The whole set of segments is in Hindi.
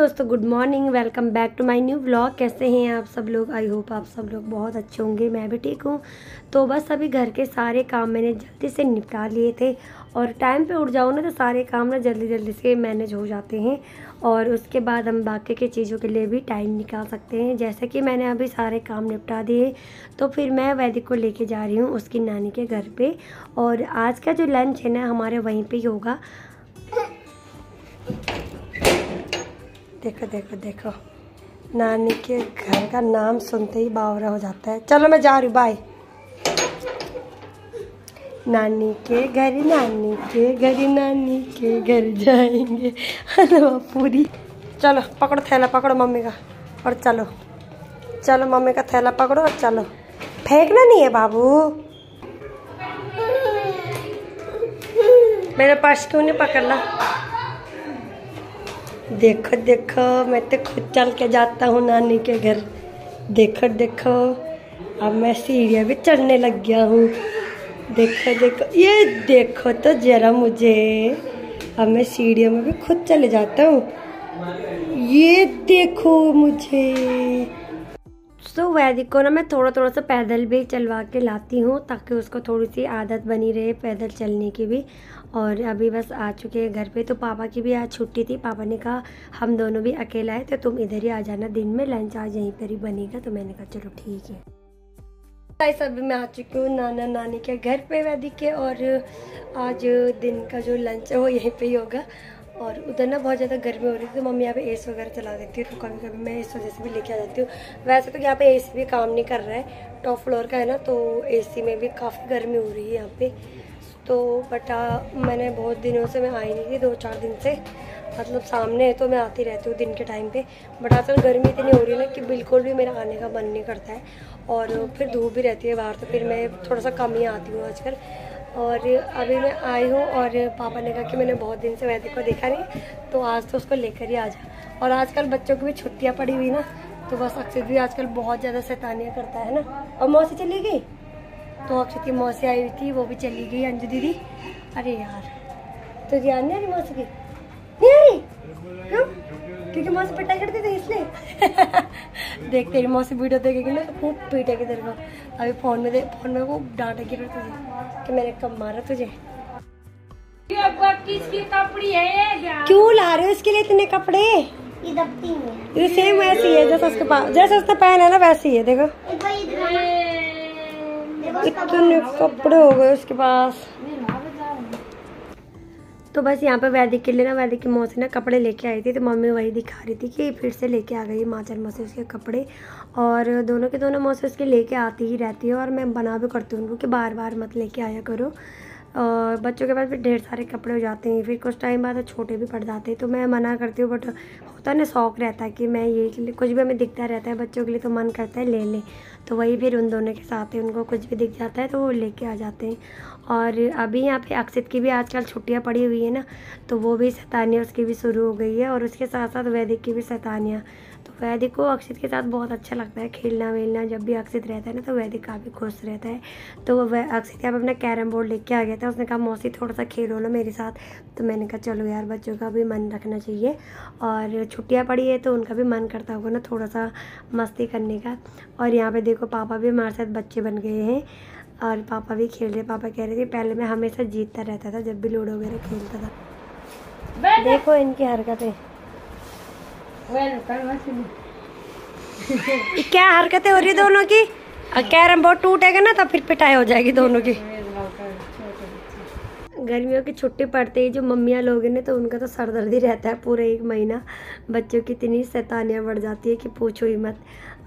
दोस्तों, good morning. Welcome back to my new vlog. कैसे हैं आप सब लोग? आई होप आप सब लोग बहुत अच्छे होंगे। मैं भी ठीक हूँ। तो बस अभी घर के सारे काम मैंने जल्दी से निपटा लिए थे, और टाइम पे उठ जाओ ना तो सारे काम ना जल्दी जल्दी से मैनेज हो जाते हैं, और उसके बाद हम बाकी की चीज़ों के लिए भी टाइम निकाल सकते हैं। जैसे कि मैंने अभी सारे काम निपटा दिए, तो फिर मैं वैदिक को लेके जा रही हूँ उसकी नानी के घर पे। और आज का जो लंच है ना हमारे वहीं पे ही होगा। देखो देखो देखो, नानी के घर का नाम सुनते ही बावरा हो जाता है। चलो मैं जा रही हूँ, बाय। नानी के घर, नानी के घर, नानी के घर जाएंगे पूरी। चलो पकड़ो थैला, पकड़ो मम्मी का, और चलो चलो मम्मी का थैला पकड़ो और चलो। फेंकना नहीं है बाबू। मेरा पर्स क्यों नहीं पकड़ना? देखो देखो, मैं तो खुद चल के जाता हूँ नानी के घर। देखो देखो, अब मैं सीढ़ियाँ भी चढ़ने लग गया हूँ। देखो देखो, ये देखो तो जरा मुझे, अब मैं सीढ़ियों में भी खुद चले जाता हूँ। ये देखो मुझे। तो वैदिक को ना मैं थोड़ा थोड़ा सा पैदल भी चलवा के लाती हूँ, ताकि उसको थोड़ी सी आदत बनी रहे पैदल चलने की भी। और अभी बस आ चुके हैं घर पे। तो पापा की भी आज छुट्टी थी। पापा ने कहा हम दोनों भी अकेला है तो तुम इधर ही आ जाना, दिन में लंच आज यहीं पर ही बनेगा। तो मैंने कहा चलो ठीक है। गाइस अभी मैं आ चुकी हूँ नाना नानी के घर पे वैदिक के, और आज दिन का जो लंच है वो यहीं पे ही होगा। और उधर ना बहुत ज़्यादा गर्मी हो रही थी, तो मम्मी यहाँ पे एसी वगैरह चला देती है, तो कभी कभी मैं इस वजह से भी लेके आ जाती हूँ। वैसे तो यहाँ पे एसी भी काम नहीं कर रहा है, टॉप फ्लोर का है ना, तो एसी में भी काफ़ी गर्मी हो रही है यहाँ पे। तो बट मैंने बहुत दिनों से मैं आई नहीं थी, 2-4 दिन से, मतलब सामने है तो मैं आती रहती हूँ दिन के टाइम पे। बट आजकल गर्मी इतनी हो रही है ना कि बिल्कुल भी मेरा आने का मन नहीं करता है, और फिर धूप भी रहती है बाहर, तो फिर मैं थोड़ा सा कम ही आती हूँ आजकल। और अभी मैं आई हूँ, और पापा ने कहा कि मैंने बहुत दिन से वैदिक को देखा नहीं, तो आज तो उसको लेकर ही आ जा। और आजकल बच्चों की भी छुट्टियाँ पड़ी हुई ना, तो बस अक्षित भी आजकल बहुत ज़्यादा शैतानियाँ करता है ना। और मौसी चली गई, तो अक्षित की मौसी आई हुई थी, वो भी चली गई, अंजू दीदी। अरे यार, तो ध्यान नहीं आ रही मौसी की? नहीं आ रही? क्यों? क्योंकि मौसी पिटाई करती थी इसलिए। देख तेरी मौसी वीडियो देखेगी ना तो खूब पीटेगी तेरे को। अभी फोन में वो डांटेगी तुझे कि मैंने कब मारा तुझे। किसकी कपड़ी है? क्यों ला रहे हो इसके लिए इतने कपड़े? ये सेम वैसी है जैसा उसके पास, जैसा उसने पहना है ना वैसी है। देखो इतने कपड़े हो गए उसके पास। तो बस यहाँ पे वैदिक के लिए ना, वैदिक की मौसी ना कपड़े लेके आई थी, तो मम्मी वही दिखा रही थी कि फिर से लेके आ गई माचर मौसी उसके कपड़े। और दोनों के दोनों मौसी उसके लेके आती ही रहती है, और मैं बना भी करती हूँ उनको कि बार बार मत लेके आया करो। और बच्चों के पास भी ढेर सारे कपड़े हो जाते हैं, फिर कुछ टाइम बाद छोटे भी पड़ जाते हैं, तो मैं मना करती हूँ। बट होता है ना, शौक़ रहता है कि मैं ये कुछ भी हमें दिखता रहता है बच्चों के लिए, तो मन करता है ले लें। तो वही फिर उन दोनों के साथ है, उनको कुछ भी दिख जाता है तो वो लेके आ जाते हैं। और अभी यहाँ पे अक्षित की भी आजकल छुट्टियाँ पड़ी हुई है ना, तो वो भी शैतानियाँ उसकी भी शुरू हो गई है, और उसके साथ साथ वैदिक की भी शैतानियाँ। तो वैदिक को अक्षित के साथ बहुत अच्छा लगता है खेलना वेलना। जब भी अक्षित रहता है ना तो वैदिक काफ़ी खुश रहता है। तो वह अक्षित यहाँ पर अपना कैरम बोर्ड लेके आ गया था। उसने कहा मौसी थोड़ा सा खेलो ना मेरे साथ। तो मैंने कहा चलो यार, बच्चों का भी मन रखना चाहिए, और छुट्टियाँ पड़ी है तो उनका भी मन करता होगा ना थोड़ा सा मस्ती करने का। और यहाँ पे देखो पापा भी हमारे साथ बच्चे बन गए हैं, और पापा भी खेल रहे। पापा कह रहे थे पहले मैं हमेशा जीतता रहता था जब भी लूडो वगैरह खेलता था। देखो इनकी हरकतें। क्या हरकतें हो रही है दोनों की? कैरम बोर्ड टूटेगा ना तो फिर पिटाई हो जाएगी दोनों की। गर्मियों की छुट्टी पड़ते ही जो मम्मियाँ लोग हैं ना, तो उनका तो सरदर्दी रहता है पूरा 1 महीना। बच्चों की इतनी शैतानियाँ बढ़ जाती है कि पूछो ही मत।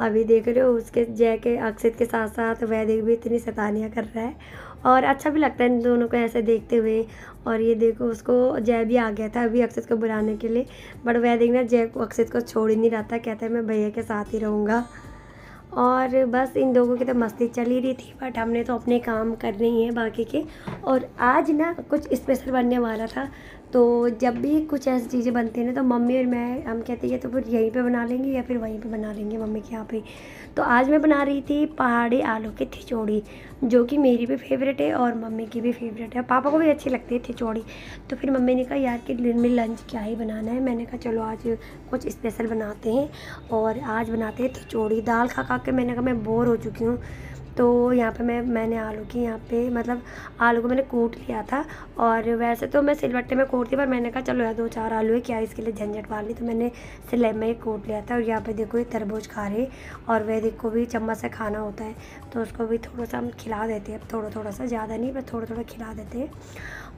अभी देख रहे हो उसके जय के अक्षित के साथ साथ वैदिक भी इतनी शैतानियाँ कर रहा है, और अच्छा भी लगता है इन दोनों को ऐसे देखते हुए। और ये देखो उसको जय भी आ गया था अभी अक्षित को बुलाने के लिए, बट वैदिक ना जय को अक्षित को छोड़ ही नहीं रहा था, कहता है मैं भैया के साथ ही रहूँगा। और बस इन लोगों की तो मस्ती चल ही रही थी, बट हमने तो अपने काम करने ही हैं बाकी के। और आज ना कुछ स्पेशल बनने वाला था, तो जब भी कुछ ऐसी चीज़ें बनती हैं ना तो मम्मी और मैं हम कहते हैं तो फिर यहीं पे बना लेंगे या फिर वहीं पे बना लेंगे मम्मी के यहाँ पे। तो आज मैं बना रही थी पहाड़ी आलू की खिचड़ी, जो कि मेरी भी फेवरेट है और मम्मी की भी फेवरेट है, पापा को भी अच्छी लगती है खिचड़ी। तो फिर मम्मी ने कहा यार कि दिन में लंच क्या ही बनाना है, मैंने कहा चलो आज कुछ स्पेशल बनाते हैं और आज बनाते हैं खिचड़ी। दाल खा खा के मैंने कहा मैं बोर हो चुकी हूँ। तो यहाँ पे मैंने आलू की यहाँ पे मतलब आलू को मैंने कूट लिया था, और वैसे तो मैं सिलबट्टे में कूटती, पर मैंने कहा चलो यार 2-4 आलू है क्या इसके लिए झंझट वाली, तो मैंने सिले में ही कूट लिया था। और यहाँ पे देखो ये तरबूज खा रहे, और वैदिक को भी चम्मच से खाना होता है तो उसको भी थोड़ा सा हम खिला देते हैं, अब थोड़ा सा, ज़्यादा नहीं पर थोड़ा खिला देते हैं।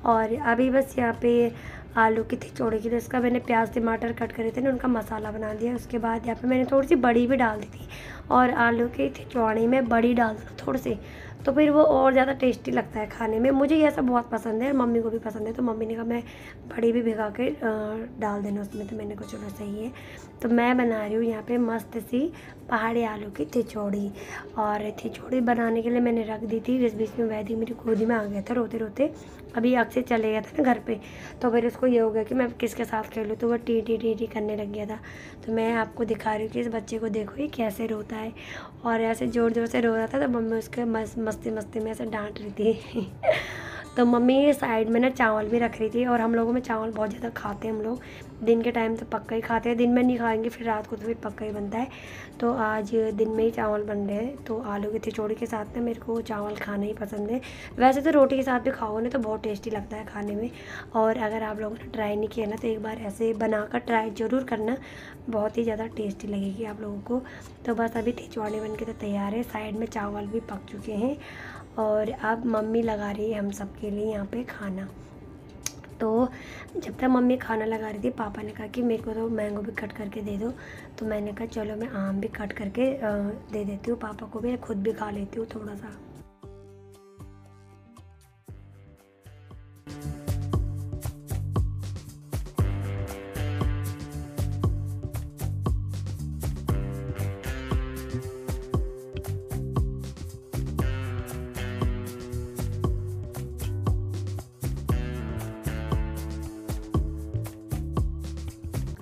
और अभी बस यहाँ पे आलू की खिचड़ी के लिए उसका मैंने प्याज टमाटर कट करे थे ना, उनका मसाला बना दिया। उसके बाद यहाँ पे मैंने थोड़ी सी बड़ी भी डाल दी थी, और आलू की खिचड़ी में बड़ी डाल दो थोड़ी सी, तो फिर वो और ज़्यादा टेस्टी लगता है खाने में। मुझे ये सब बहुत पसंद है और मम्मी को भी पसंद है, तो मम्मी ने कहा मैं बड़ी भी भिगा के डाल देना उसमें, तो मैंने कहा चलो सही है। तो मैं बना रही हूँ यहाँ पे मस्त सी पहाड़ी आलू की खिचड़ी। और खिचड़ी बनाने के लिए मैंने रख दी थी, इस बीच में वैदिक मेरी गोदी में आ गया था रोते रोते, अभी अक्सर चले गया था ना घर पे, तो फिर उसको ये हो गया कि मैं किसके साथ खेलूँ, तो वह टी टी टी टी करने लग गया था। तो मैं आपको दिखा रही हूँ कि इस बच्चे को देखो ये कैसे रोता है, और ऐसे ज़ोर ज़ोर से रो रहा था, तो मम्मी उसके मस्ती में ऐसे डांट रही थी तो मम्मी साइड में ना चावल भी रख रही थी, और हम लोगों में चावल बहुत ज़्यादा खाते हैं हम लोग, दिन के टाइम तो पक्का ही खाते हैं, दिन में नहीं खाएंगे फिर रात को तो फिर पक्का ही बनता है। तो आज दिन में ही चावल बन रहे हैं, तो आलू की खिचड़ी के साथ ना मेरे को चावल खाना ही पसंद है। वैसे तो रोटी के साथ भी खाओ ना तो बहुत टेस्टी लगता है खाने में, और अगर आप लोगों ने ट्राई नहीं किया ना तो एक बार ऐसे बनाकर ट्राई ज़रूर करना, बहुत ही ज़्यादा टेस्टी लगेगी आप लोगों को। तो बस अभी खिचड़ी बन के तो तैयार है, साइड में चावल भी पक चुके हैं, और अब मम्मी लगा रही है हम सब के लिए यहाँ पे खाना। तो जब तक मम्मी खाना लगा रही थी, पापा ने कहा कि मेरे को तो मैंगो भी कट करके दे दो, तो मैंने कहा चलो मैं आम भी कट करके दे देती हूँ पापा को भी, खुद भी खा लेती हूँ थोड़ा सा।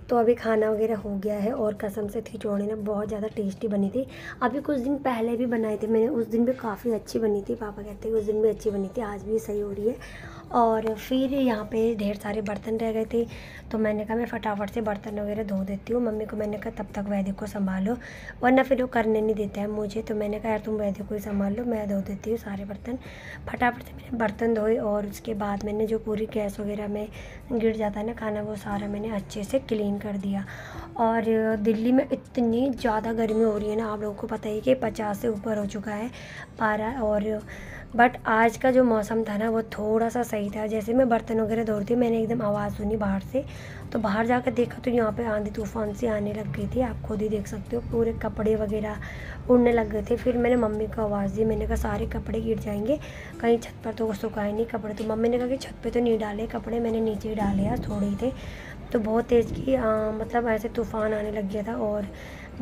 तो अभी खाना वगैरह हो गया है, और कसम से खिचड़ी ना बहुत ज़्यादा टेस्टी बनी थी। अभी कुछ दिन पहले भी बनाई थी मैंने, उस दिन भी काफ़ी अच्छी बनी थी, पापा कहते हैं उस दिन भी अच्छी बनी थी, आज भी सही हो रही है। और फिर यहाँ पे ढेर सारे बर्तन रह गए थे, तो मैंने कहा मैं फटाफट से बर्तन वगैरह धो देती हूँ। मम्मी को मैंने कहा तब तक वैदिक को संभालो, वरना फिर वो करने नहीं देता है मुझे, तो मैंने कहा यार तुम वैदिक को ही संभाल लो, मैं धो देती हूँ सारे बर्तन। फटाफट से मैंने बर्तन धोए, और उसके बाद मैंने जो पूरी गैस वगैरह में गिर जाता है ना खाना, वो सारा मैंने अच्छे से क्लीन कर दिया। और दिल्ली में इतनी ज़्यादा गर्मी हो रही है ना, आप लोगों को पता ही कि 50 से ऊपर हो चुका है पारा। और बट आज का जो मौसम था ना वो थोड़ा सा सही था। जैसे मैं बर्तन वगैरह धो रही थी, मैंने एकदम आवाज़ सुनी बाहर से, तो बाहर जाकर देखा तो यहाँ पे आंधी तूफान सी आने लग गई थी, आप खुद ही देख सकते हो, पूरे कपड़े वगैरह उड़ने लग गए थे। फिर मैंने मम्मी को आवाज़ दी, मैंने कहा सारे कपड़े गिर जाएंगे, कहीं छत पर तो सुखाए नहीं कपड़े, तो मम्मी ने कहा कि छत पे तो नहीं डाले कपड़े, मैंने नीचे ही डाले यार, थोड़े ही थे। तो बहुत तेज़ की मतलब ऐसे तूफ़ान आने लग गया था, और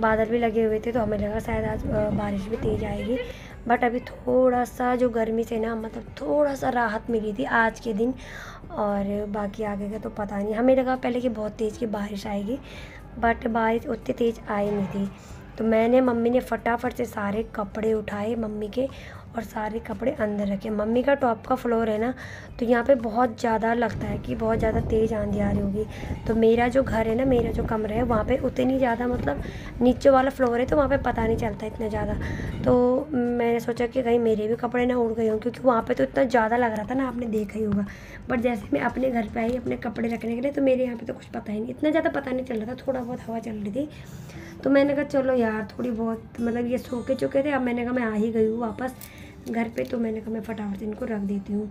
बादल भी लगे हुए थे, तो हमें लगा शायद आज बारिश भी तेज़ आएगी। बट अभी थोड़ा सा जो गर्मी से ना मतलब थोड़ा सा राहत मिली थी आज के दिन, और बाकी आगे का तो पता नहीं। हमें लगा पहले कि बहुत तेज़ की बारिश आएगी, बट बारिश उतनी तेज़ आई नहीं थी। तो मम्मी ने फटाफट से सारे कपड़े उठाए मम्मी के, और सारे कपड़े अंदर रखे। मम्मी का टॉप का फ्लोर है ना, तो यहाँ पे बहुत ज़्यादा लगता है कि बहुत ज़्यादा तेज़ आंधी आ रही होगी। तो मेरा जो घर है ना, मेरा जो कमरा है, वहाँ पे उतनी ज़्यादा मतलब नीचे वाला फ्लोर है, तो वहाँ पे पता नहीं चलता इतना ज़्यादा। तो मैंने सोचा कि कहीं मेरे भी कपड़े ना उड़ गए हों, क्योंकि वहाँ पर तो इतना ज़्यादा लग रहा था ना, आपने देखा ही होगा। बट जैसे मैं अपने घर पर आई अपने कपड़े रखने के लिए, तो मेरे यहाँ पर तो कुछ पता ही नहीं, इतना ज़्यादा पता नहीं चल रहा था, थोड़ा बहुत हवा चल रही थी। तो मैंने कहा चलो यार थोड़ी बहुत मतलब ये सो के चुके थे, अब मैंने कहा मैं आ ही गई हूँ वापस घर पे, तो मैंने कहा मैं फटाफट से इनको रख देती हूँ।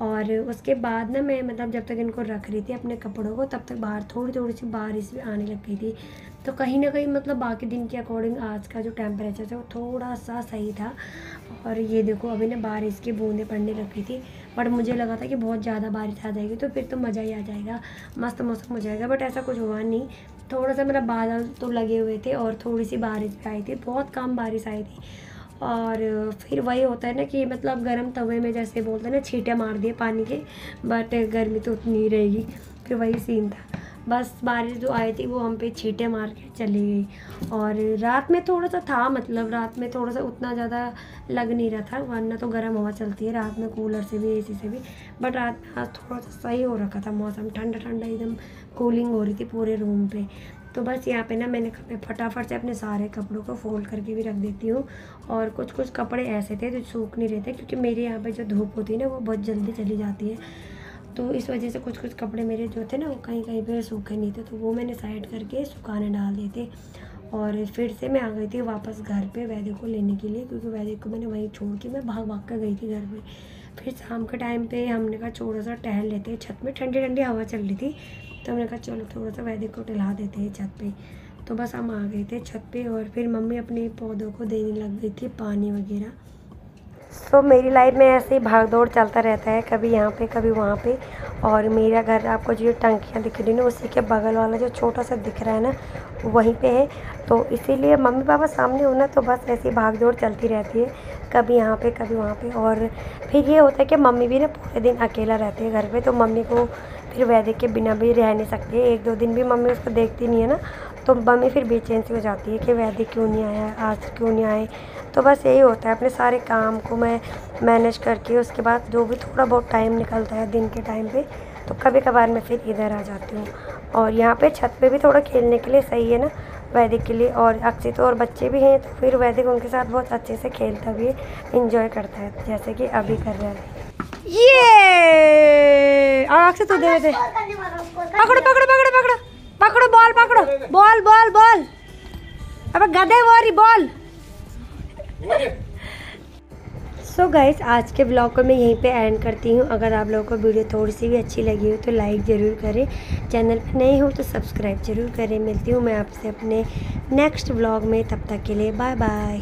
और उसके बाद ना मैं मतलब जब तक इनको रख रही थी अपने कपड़ों को, तब तक बाहर थोड़ी सी बारिश भी आने लग गई थी। तो कहीं ना कहीं मतलब बाकी दिन के अकॉर्डिंग आज का जो टेम्परेचर था वो थोड़ा सा सही था। और ये देखो अभी ना बारिश की बूंदें पड़ने लग गई थी, बट मुझे लगा था कि बहुत ज़्यादा बारिश आ जाएगी तो फिर तो मज़ा ही आ जाएगा, मस्त मौसम हो जाएगा। बट ऐसा कुछ हुआ नहीं, थोड़ा सा मेरा बादल तो लगे हुए थे और थोड़ी सी बारिश भी आई थी, बहुत कम बारिश आई थी। और फिर वही होता है ना कि मतलब गर्म तवे में जैसे बोलते हैं ना छींटे मार दिए पानी के, बट गर्मी तो उतनी ही रहेगी। फिर वही सीन था। बस बारिश जो आई थी वो हम पे छींटे मार के चली गई। और रात में थोड़ा सा था, मतलब रात में थोड़ा सा उतना ज़्यादा लग नहीं रहा था, वरना तो गर्म हवा चलती है रात में कूलर से भी एसी से भी। बट रात में आज थोड़ा सा सही हो रखा था मौसम, ठंडा ठंडा एकदम कूलिंग हो रही थी पूरे रूम पे। तो बस यहाँ पे ना मैंने फटाफट से अपने सारे कपड़ों को फोल्ड करके भी रख देती हूँ। और कुछ कुछ कपड़े ऐसे थे जो सूख नहीं रहे थे, क्योंकि मेरे यहाँ पे जो धूप होती है ना वो बहुत जल्दी चली जाती है, तो इस वजह से कुछ कुछ कपड़े मेरे जो थे ना वो कहीं कहीं पे सूखे नहीं थे, तो वो मैंने साइड करके सुखाने डाल दिए थे। और फिर से मैं आ गई थी वापस घर पे वैदिक को लेने के लिए, क्योंकि वैदिक को मैंने वहीं छोड़ के मैं भाग भाग कर गई थी घर पे। फिर शाम के टाइम पे हमने कहा थोड़ा सा टहल लेते हैं छत में, ठंडी ठंडी हवा चल रही थी, तो हमने कहा चलो थोड़ा सा वैदिक को टहला देते हैं छत पे। तो बस हम आ गए थे छत पे, और फिर मम्मी अपने पौधों को देने लग गई थी पानी वगैरह। तो मेरी लाइफ में ऐसे ही भाग दौड़ चलता रहता है, कभी यहाँ पे कभी वहाँ पे। और मेरा घर आपको जो टंकियाँ दिख रही है ना उसी के बगल वाला जो छोटा सा दिख रहा है ना वहीं पे है, तो इसीलिए मम्मी पापा सामने हो ना, तो बस ऐसी भाग दौड़ चलती रहती है, कभी यहाँ पे कभी वहाँ पे। और फिर ये होता है कि मम्मी भी ना पूरे दिन अकेला रहती है घर पे, तो मम्मी को फिर वैदिक के बिना भी रह नहीं सकती है। एक दो दिन भी मम्मी उसको देखती नहीं है ना, तो मम्मी फिर बेचैन सी हो जाती है कि वैदिक क्यों नहीं आया, आज क्यों नहीं आए। तो बस यही होता है, अपने सारे काम को मैं मैनेज करके उसके बाद जो भी थोड़ा बहुत टाइम निकलता है दिन के टाइम पे, तो कभी कभार मैं फिर इधर आ जाती हूँ। और यहाँ पे छत पे भी थोड़ा खेलने के लिए सही है ना वैदिक के लिए, और अक्षित और बच्चे भी हैं, तो फिर वैदिक उनके साथ बहुत अच्छे से खेलता भी है, इंजॉय करता है, जैसे कि अभी कर रहे हैं। ये अक्षित तो दे दे, पकड़ो पकड़ो पकड़ो पकड़ो पकड़ो बॉल, पकड़ो बॉल बॉल बॉल, अब गधे वाली बॉल। सो गाइस, आज के ब्लॉग को मैं यहीं पे एंड करती हूँ। अगर आप लोगों को वीडियो थोड़ी सी भी अच्छी लगी हो तो लाइक ज़रूर करें, चैनल पे नए हो तो सब्सक्राइब ज़रूर करें। मिलती हूँ मैं आपसे अपने नेक्स्ट ब्लॉग में, तब तक के लिए बाय बाय।